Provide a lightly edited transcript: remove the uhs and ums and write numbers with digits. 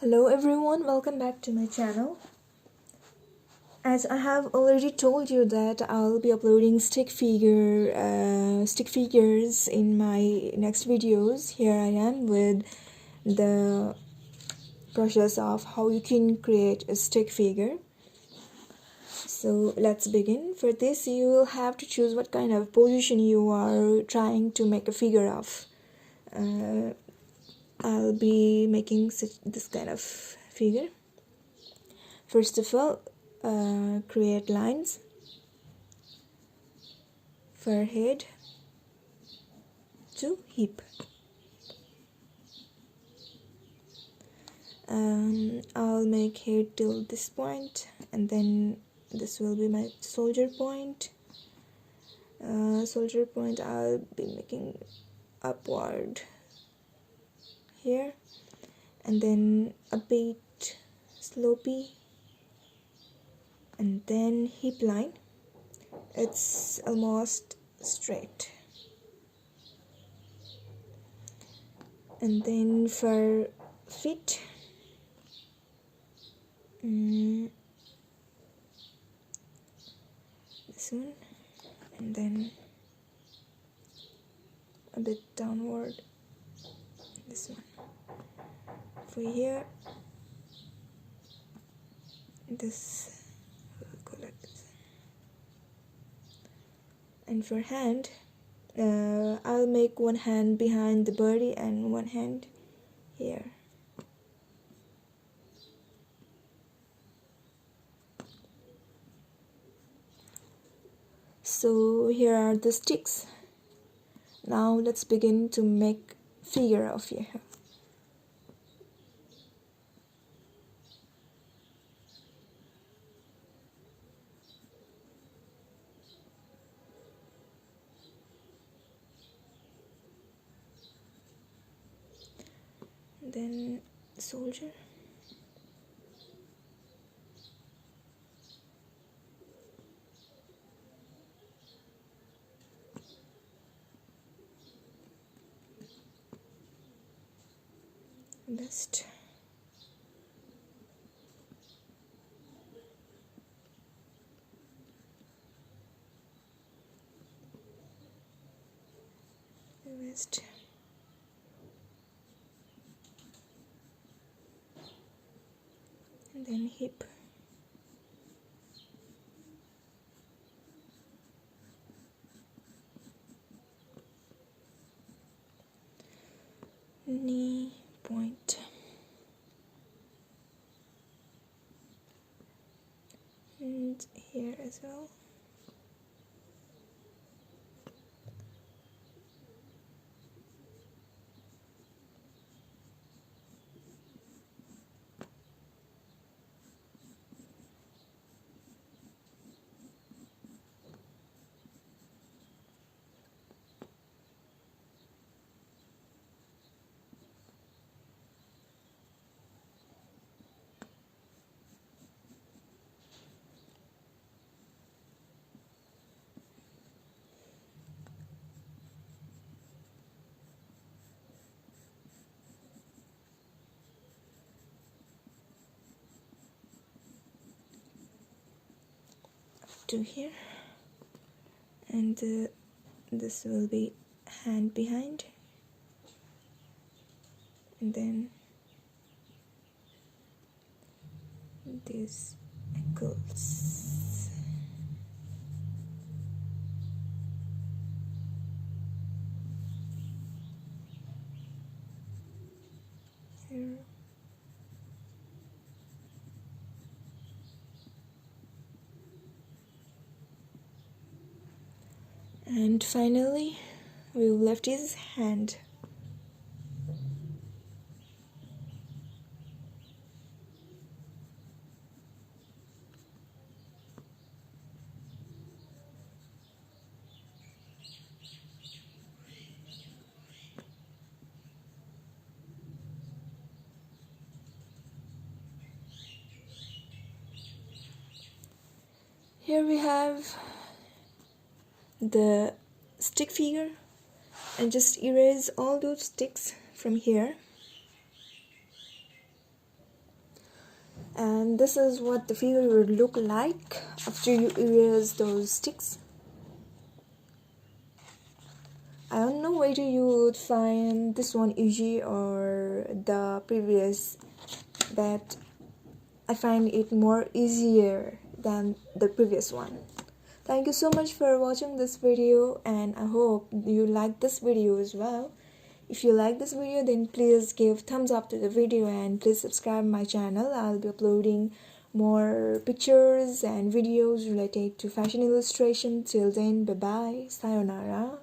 Hello everyone, welcome back to my channel. As I have already told you that I'll be uploading stick figures in my next videos. Here I am with the process of how you can create a stick figure. So let's begin. For this you will have to choose what kind of position you are trying to make a figure of. I'll be making this kind of figure. First of all, create lines, forehead to hip. I'll make head till this point, and then this will be my shoulder point. Shoulder point I'll be making upward here, and then a bit slopey, and then hip line, it's almost straight. And then for feet, this one, and then a bit downward, this one. For here, this will go like this. And for hand, I'll make one hand behind the body and one hand here. So here are the sticks. Now let's begin to make figure of here. Then soldier, vest, vest, and then hip, knee point, and here as well. To here, and this will be hand behind, and then these ankles. Here. And finally, we will left his hand. Here we have the stick figure, and just erase all those sticks from here. And this is what the figure would look like after you erase those sticks. I don't know whether you would find this one easy or the previous, but I find it more easier than the previous one. Thank you so much for watching this video, and I hope you like this video as well. If you like this video, then please give thumbs up to the video and please subscribe my channel. I'll be uploading more pictures and videos related to fashion illustration. Till then, bye bye, sayonara.